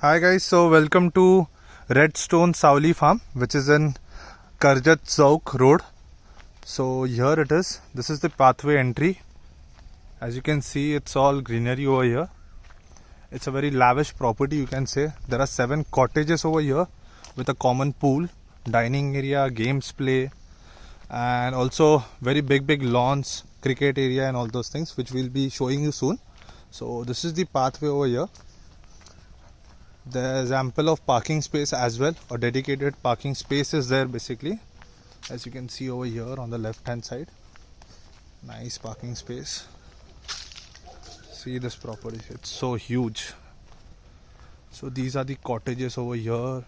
Hi guys, so welcome to Redstone Sauli Farm, which is in Karjat Chowk Road. So here it is. This is the pathway entry. As you can see, it's all greenery over here. It's a very lavish property, you can say. There are 7 cottages over here with a common pool, dining area, games play, and also very big lawns, cricket area and all those things, which we'll be showing you soon. So this is the pathway over here. There's ample of parking space as well, or dedicated parking space is there basically, as you can see over here on the left hand side. Nice parking space. See this property, it's so huge. So these are the cottages over here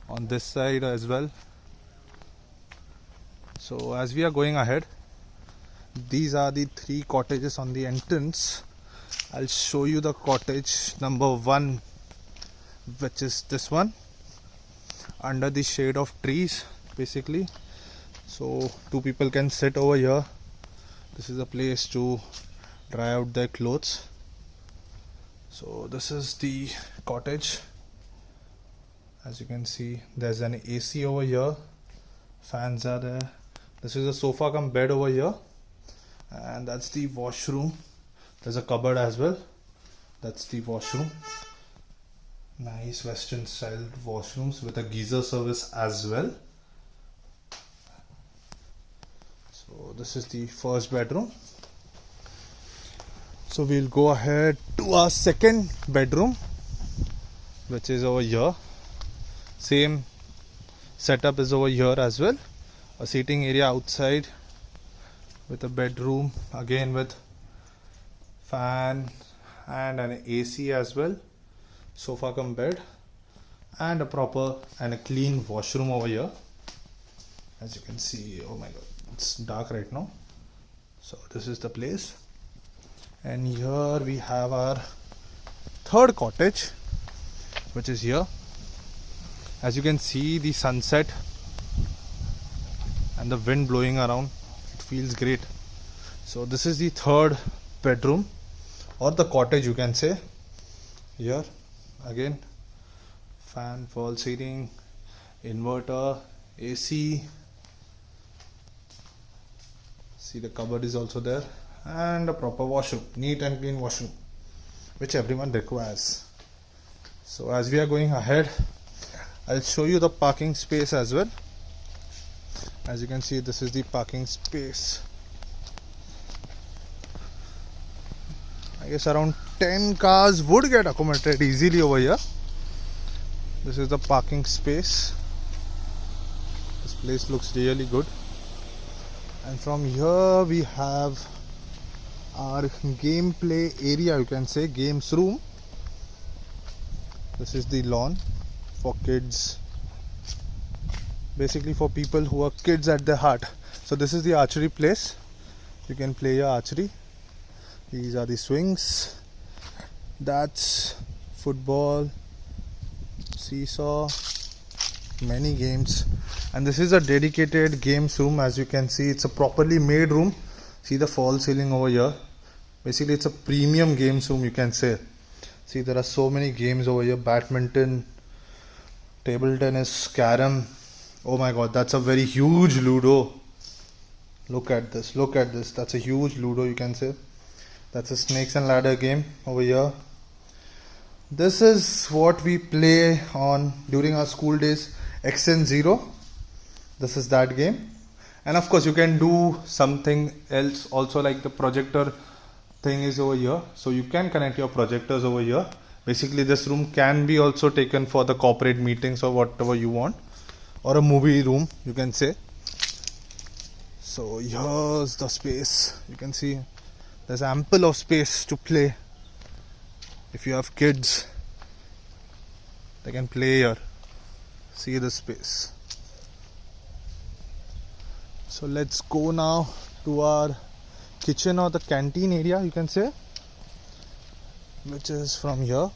on this side as well. So as we are going ahead, these are the 3 cottages on the entrance. I'll show you the cottage number 1, which is this one, under the shade of trees basically. So 2 people can sit over here. This is a place to dry out their clothes. So this is the cottage. As you can see, there's an AC over here, fans are there. This is a sofa cum bed over here, and that's the washroom. There's a cupboard as well. That's the washroom. Nice western style washrooms with a geyser service as well. So this is the first bedroom. So we'll go ahead to our second bedroom, which is over here. Same setup is over here as well. A seating area outside with a bedroom, again with fan and an AC as well. Sofa cum bed and a proper and a clean washroom over here. As you can see, oh my god, it's dark right now. So this is the place, and here we have our third cottage, which is here. As you can see, the sunset and the wind blowing around, it feels great. So this is the third bedroom, or the cottage you can say. Here again, fan, wall seating, inverter, AC. See, the cupboard is also there, and a proper washroom, neat and clean washroom, which everyone requires. So as we are going ahead, I'll show you the parking space as well. As you can see, this is the parking space. I guess around 10 cars would get accommodated easily over here. This is the parking space. This place looks really good. And from here we have our gameplay area, you can say, games room. This is the lawn for kids, basically for people who are kids at their heart. So this is the archery place. You can play your archery. These are the swings. That's football, seesaw, many games. And this is a dedicated games room. As you can see, it's a properly made room. See the false ceiling over here. Basically it's a premium games room, you can say. See, there are so many games over here: badminton, table tennis, carom. Oh my god, that's a very huge Ludo. Look at this, that's a huge Ludo, you can say. That's a snakes and ladder game over here. This is what we play on during our school days, XN0. This is that game. And of course you can do something else also, like the projector thing is over here. So you can connect your projectors over here. Basically this room can be also taken for the corporate meetings or whatever you want, or a movie room, you can say. So here's the space. You can see there's ample of space to play. If you have kids, they can play here. See the space. So let's go now to our kitchen, or the canteen area, you can say, which is from here.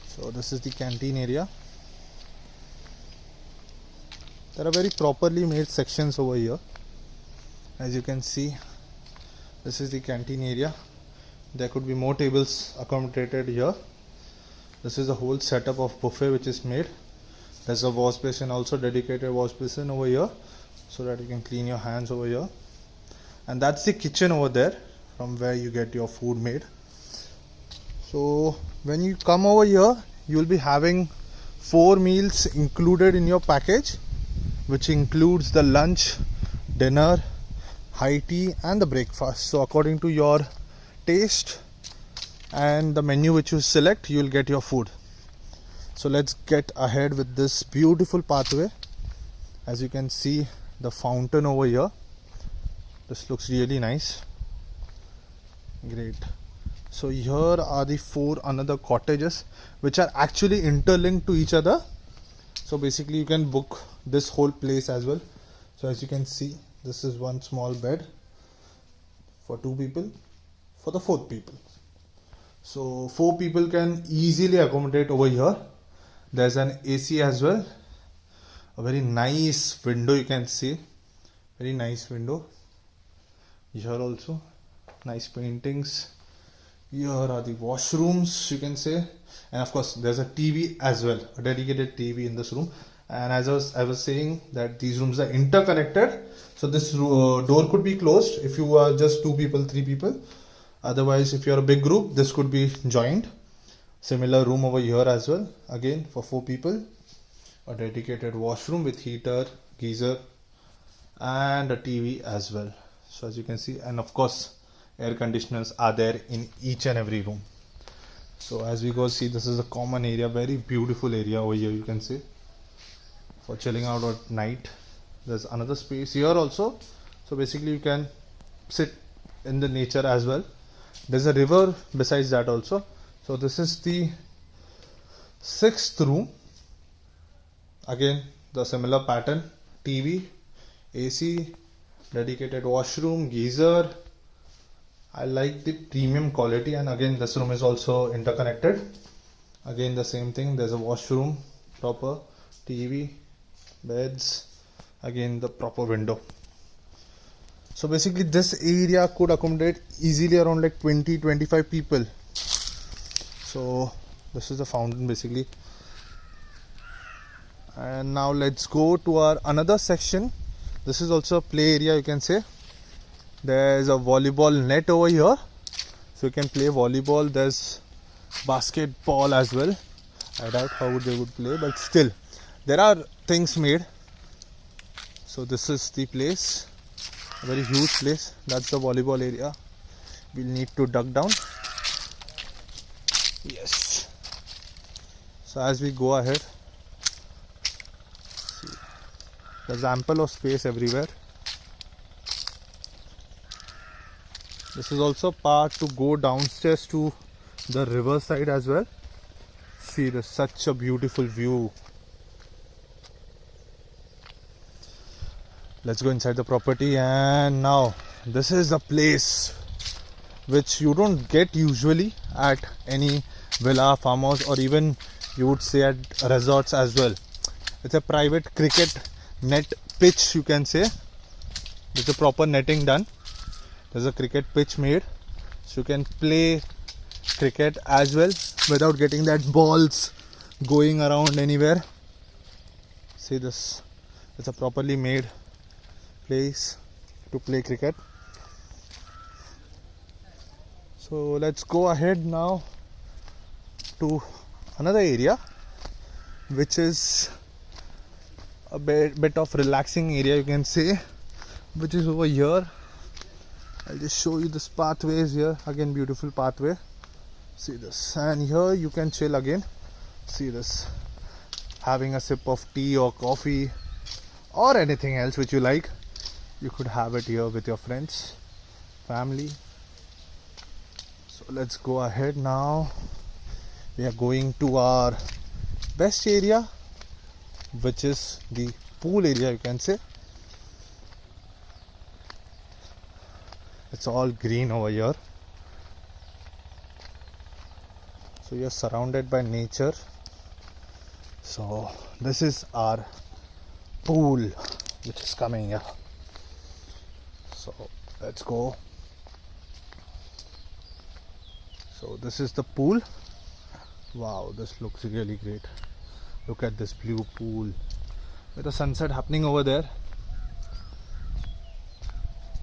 So this is the canteen area. There are very properly made sections over here. As you can see, this is the canteen area. there could be more tables accommodated here. This is the whole setup of buffet which is made. There's a wash basin, also dedicated wash basin over here, so that you can clean your hands over here. And that's the kitchen over there, from where you get your food made. So when you come over here, you will be having 4 meals included in your package, which includes the lunch, dinner, high tea and the breakfast. So according to your taste and the menu which you select, you will get your food. So let's get ahead with this beautiful pathway. As you can see, the fountain over here. This looks really nice. Great. So here are the 4 another cottages which are actually interlinked to each other. So basically you can book this whole place as well. So as you can see, this is one small bed for 2 people, for the 4th people. So 4 people can easily accommodate over here. There's an AC as well. A very nice window you can see. Very nice window. Here also, nice paintings. Here are the washrooms, you can say. And of course, there's a TV as well, a dedicated TV in this room. And as I was saying that these rooms are interconnected. So this door could be closed if you are just 2 people, 3 people. Otherwise, if you are a big group, this could be joined. Similar room over here as well, again for 4 people. A dedicated washroom with heater, geyser and a TV as well. So as you can see, and of course air conditioners are there in each and every room. So as we go, see, this is a common area, very beautiful area over here, you can see, for chilling out at night. There's another space here also, so basically you can sit in the nature as well. There's a river besides that also. So this is the 6th room. Again the similar pattern, TV, AC, dedicated washroom, geyser. I like the premium quality, and again this room is also interconnected. Again the same thing, there's a washroom, proper TV, beds, again the proper window. So basically this area could accommodate easily around like 20-25 people. So this is the fountain basically. And now let's go to our another section. This is also a play area, you can say. There's a volleyball net over here, so you can play volleyball. There's basketball as well. I doubt how they would play, but still there are things made. So this is the place, a very huge place. That's the volleyball area. We'll need to duck down. Yes. So as we go ahead, see, there's ample of space everywhere. This is also part to go downstairs to the river side as well. See, there's such a beautiful view. Let's go inside the property. And now this is the place which you don't get usually at any villa, farmhouse, or even you would say at resorts as well. It's a private cricket net pitch, you can say. With a proper netting done. There's a cricket pitch made, so you can play cricket as well without getting that balls going around anywhere. See this, it's a properly made place to play cricket. So let's go ahead now to another area, which is a bit of relaxing area, you can say, which is over here. I'll just show you this pathways here. Again, beautiful pathway. See this, and here you can chill again. See this, having a sip of tea or coffee or anything else which you like. You could have it here with your friends, family. So let's go ahead now. We are going to our best area, which is the pool area, you can say. It's all green over here, so you're surrounded by nature. So this is our pool which is coming here. So let's go. So this is the pool. Wow, this looks really great. Look at this blue pool with the sunset happening over there.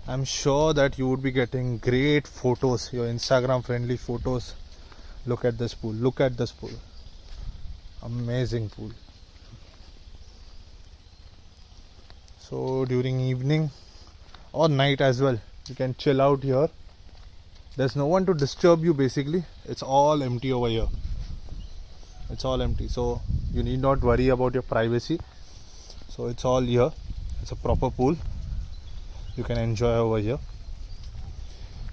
I'm sure that you would be getting great photos, your Instagram friendly photos. Look at this pool. Look at this pool. Amazing pool. So during evening or night as well, you can chill out here. There's no one to disturb you basically. It's all empty over here. It's all empty. So you need not worry about your privacy. So it's all here. It's a proper pool. You can enjoy over here.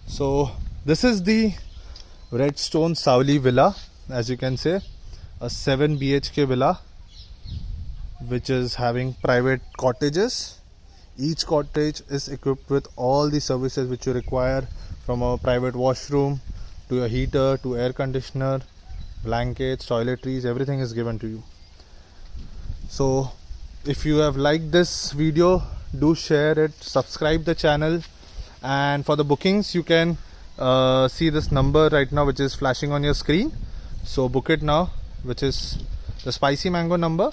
So this is the Redstone Savli Villa, as you can say, a 7 BHK villa which is having private cottages. Each cottage is equipped with all the services which you require, from a private washroom to a heater to air conditioner, blankets, toiletries, everything is given to you. So if you have liked this video, do share it, subscribe the channel, and for the bookings you can see this number right now which is flashing on your screen. So book it now, which is the Spicy Mango number.